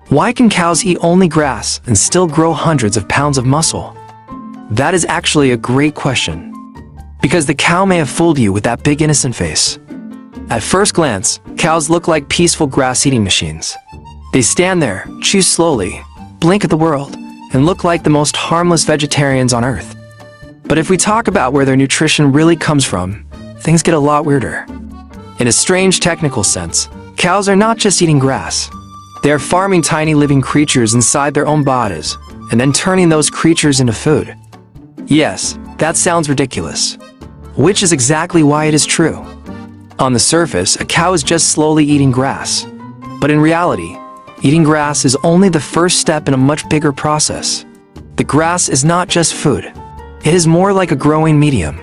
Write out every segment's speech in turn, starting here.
Why can cows eat only grass and still grow hundreds of pounds of muscle? That is actually a great question. Because the cow may have fooled you with that big innocent face. At first glance, cows look like peaceful grass-eating machines. They stand there, chew slowly, blink at the world, and look like the most harmless vegetarians on earth. But if we talk about where their nutrition really comes from, things get a lot weirder. In a strange technical sense, cows are not just eating grass. They are farming tiny living creatures inside their own bodies, and then turning those creatures into food. Yes, that sounds ridiculous. Which is exactly why it is true. On the surface, a cow is just slowly eating grass. But in reality, eating grass is only the first step in a much bigger process. The grass is not just food. It is more like a growing medium.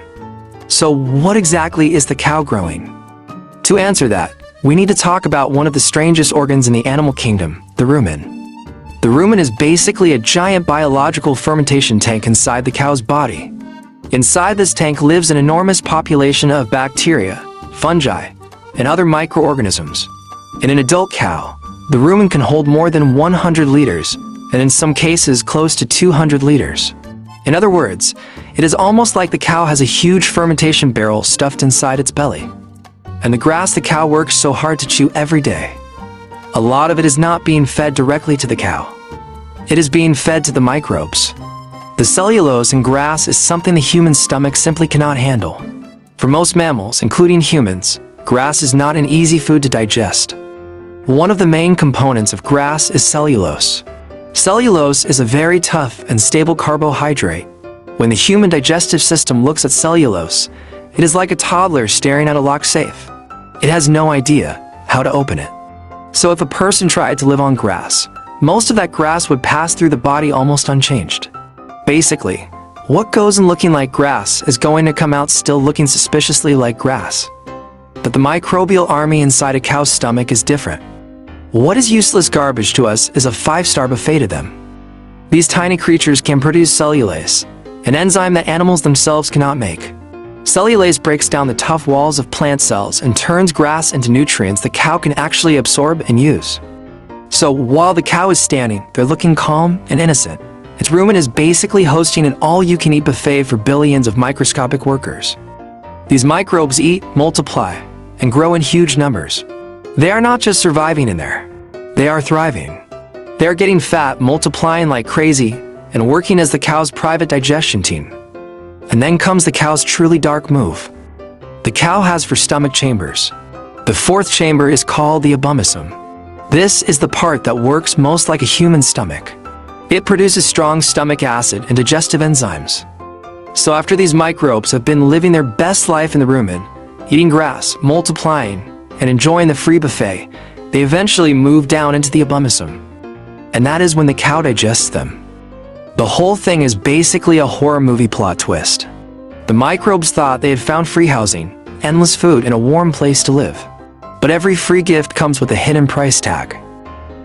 So what exactly is the cow growing? To answer that, we need to talk about one of the strangest organs in the animal kingdom, the rumen. The rumen is basically a giant biological fermentation tank inside the cow's body. Inside this tank lives an enormous population of bacteria, fungi, and other microorganisms. In an adult cow, the rumen can hold more than 100 liters, and in some cases close to 200 liters. In other words, it is almost like the cow has a huge fermentation barrel stuffed inside its belly. And the grass the cow works so hard to chew every day, a lot of it is not being fed directly to the cow. It is being fed to the microbes. The cellulose in grass is something the human stomach simply cannot handle. For most mammals, including humans, grass is not an easy food to digest. One of the main components of grass is cellulose. Cellulose is a very tough and stable carbohydrate. When the human digestive system looks at cellulose, it is like a toddler staring at a locked safe. It has no idea how to open it. So if a person tried to live on grass, most of that grass would pass through the body almost unchanged. Basically, what goes in looking like grass is going to come out still looking suspiciously like grass. But the microbial army inside a cow's stomach is different. What is useless garbage to us is a 5-star buffet to them. These tiny creatures can produce cellulase, an enzyme that animals themselves cannot make. Cellulase breaks down the tough walls of plant cells and turns grass into nutrients the cow can actually absorb and use. So while the cow is standing, they're looking calm and innocent. Its rumen is basically hosting an all-you-can-eat buffet for billions of microscopic workers. These microbes eat, multiply, and grow in huge numbers. They are not just surviving in there. They are thriving. They are getting fat, multiplying like crazy, and working as the cow's private digestion team. And then comes the cow's truly dark move. The cow has 4 stomach chambers. The 4th chamber is called the abomasum. This is the part that works most like a human stomach. It produces strong stomach acid and digestive enzymes. So after these microbes have been living their best life in the rumen, eating grass, multiplying, and enjoying the free buffet, they eventually move down into the abomasum. And that is when the cow digests them. The whole thing is basically a horror movie plot twist. The microbes thought they had found free housing, endless food, and a warm place to live. But every free gift comes with a hidden price tag.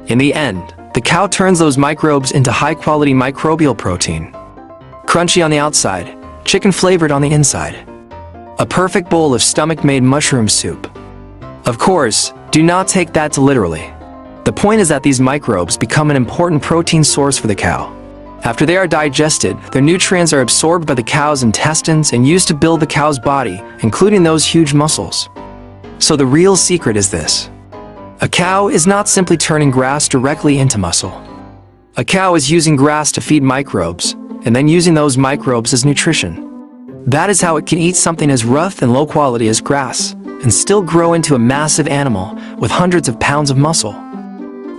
In the end, the cow turns those microbes into high-quality microbial protein. Crunchy on the outside, chicken-flavored on the inside. A perfect bowl of stomach-made mushroom soup. Of course, do not take that too literally. The point is that these microbes become an important protein source for the cow. After they are digested, their nutrients are absorbed by the cow's intestines and used to build the cow's body, including those huge muscles. So the real secret is this. A cow is not simply turning grass directly into muscle. A cow is using grass to feed microbes, and then using those microbes as nutrition. That is how it can eat something as rough and low quality as grass, and still grow into a massive animal with hundreds of pounds of muscle.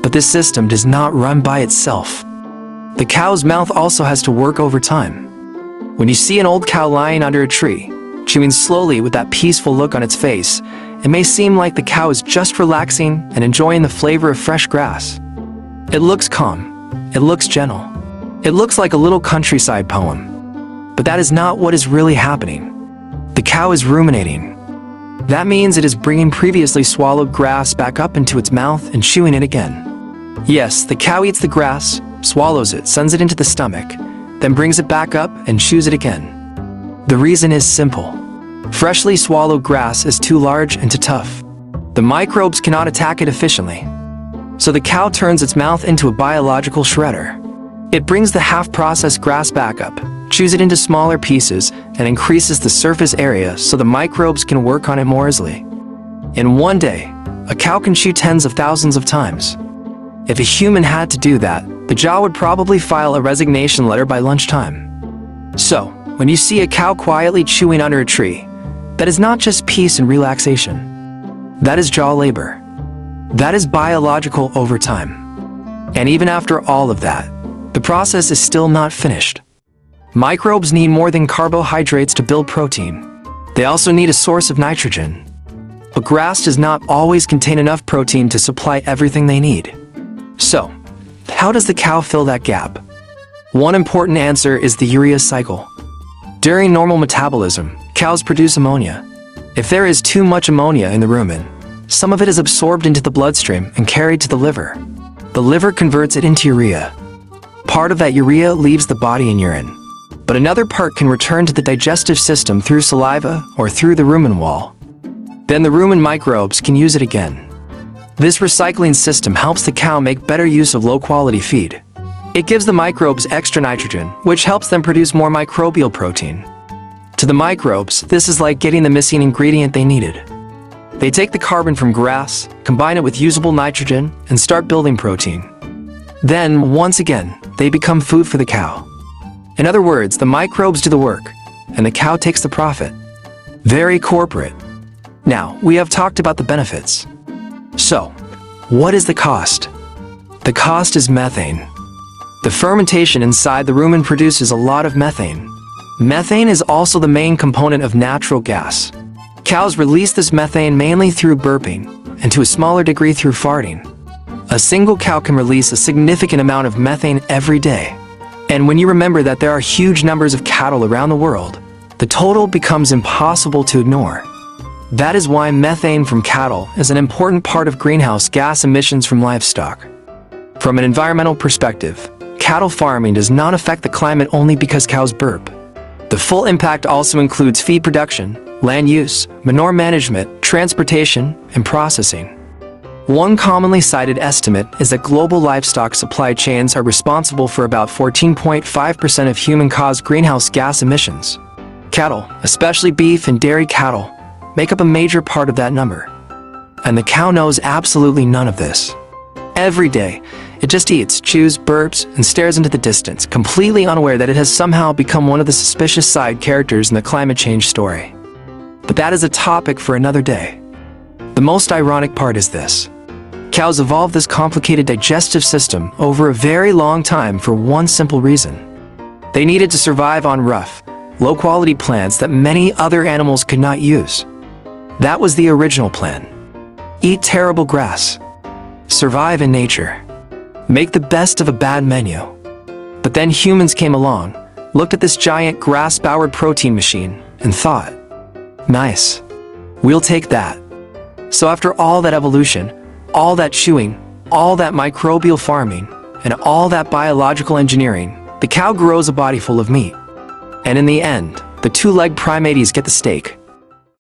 But this system does not run by itself. The cow's mouth also has to work over time. When you see an old cow lying under a tree, chewing slowly with that peaceful look on its face, it may seem like the cow is just relaxing and enjoying the flavor of fresh grass. It looks calm. It looks gentle. It looks like a little countryside poem. But that is not what is really happening. The cow is ruminating. That means it is bringing previously swallowed grass back up into its mouth and chewing it again. Yes, the cow eats the grass, swallows it, sends it into the stomach, then brings it back up and chews it again. The reason is simple. Freshly swallowed grass is too large and too tough. The microbes cannot attack it efficiently. So the cow turns its mouth into a biological shredder. It brings the half-processed grass back up, chews it into smaller pieces, and increases the surface area so the microbes can work on it more easily. In one day, a cow can chew tens of thousands of times. If a human had to do that, the jaw would probably file a resignation letter by lunchtime. So, when you see a cow quietly chewing under a tree, that is not just peace and relaxation. That is jaw labor. That is biological overtime. And even after all of that, the process is still not finished. Microbes need more than carbohydrates to build protein. They also need a source of nitrogen. But grass does not always contain enough protein to supply everything they need. So, how does the cow fill that gap? One important answer is the urea cycle. During normal metabolism, cows produce ammonia. If there is too much ammonia in the rumen, some of it is absorbed into the bloodstream and carried to the liver. The liver converts it into urea. Part of that urea leaves the body in urine, but another part can return to the digestive system through saliva or through the rumen wall. Then the rumen microbes can use it again. This recycling system helps the cow make better use of low-quality feed. It gives the microbes extra nitrogen, which helps them produce more microbial protein. To the microbes, this is like getting the missing ingredient they needed. They take the carbon from grass, combine it with usable nitrogen, and start building protein. Then, once again, they become food for the cow. In other words, the microbes do the work, and the cow takes the profit. Very corporate. Now, we have talked about the benefits. So, what is the cost? The cost is methane. The fermentation inside the rumen produces a lot of methane. Methane is also the main component of natural gas. Cows release this methane mainly through burping, and to a smaller degree through farting. A single cow can release a significant amount of methane every day. And when you remember that there are huge numbers of cattle around the world, the total becomes impossible to ignore. That is why methane from cattle is an important part of greenhouse gas emissions from livestock. From an environmental perspective, cattle farming does not affect the climate only because cows burp. The full impact also includes feed production, land use, manure management, transportation, and processing. One commonly cited estimate is that global livestock supply chains are responsible for about 14.5% of human-caused greenhouse gas emissions. Cattle, especially beef and dairy cattle, make up a major part of that number. And the cow knows absolutely none of this. Every day, it just eats, chews, burps, and stares into the distance, completely unaware that it has somehow become one of the suspicious side characters in the climate change story. But that is a topic for another day. The most ironic part is this. Cows evolved this complicated digestive system over a very long time for one simple reason. They needed to survive on rough, low-quality plants that many other animals could not use. That was the original plan. Eat terrible grass. Survive in nature. Make the best of a bad menu. But then humans came along, looked at this giant grass-powered protein machine, and thought, nice, we'll take that. So after all that evolution, all that chewing, all that microbial farming, and all that biological engineering, the cow grows a body full of meat. And in the end, the two-legged primates get the steak.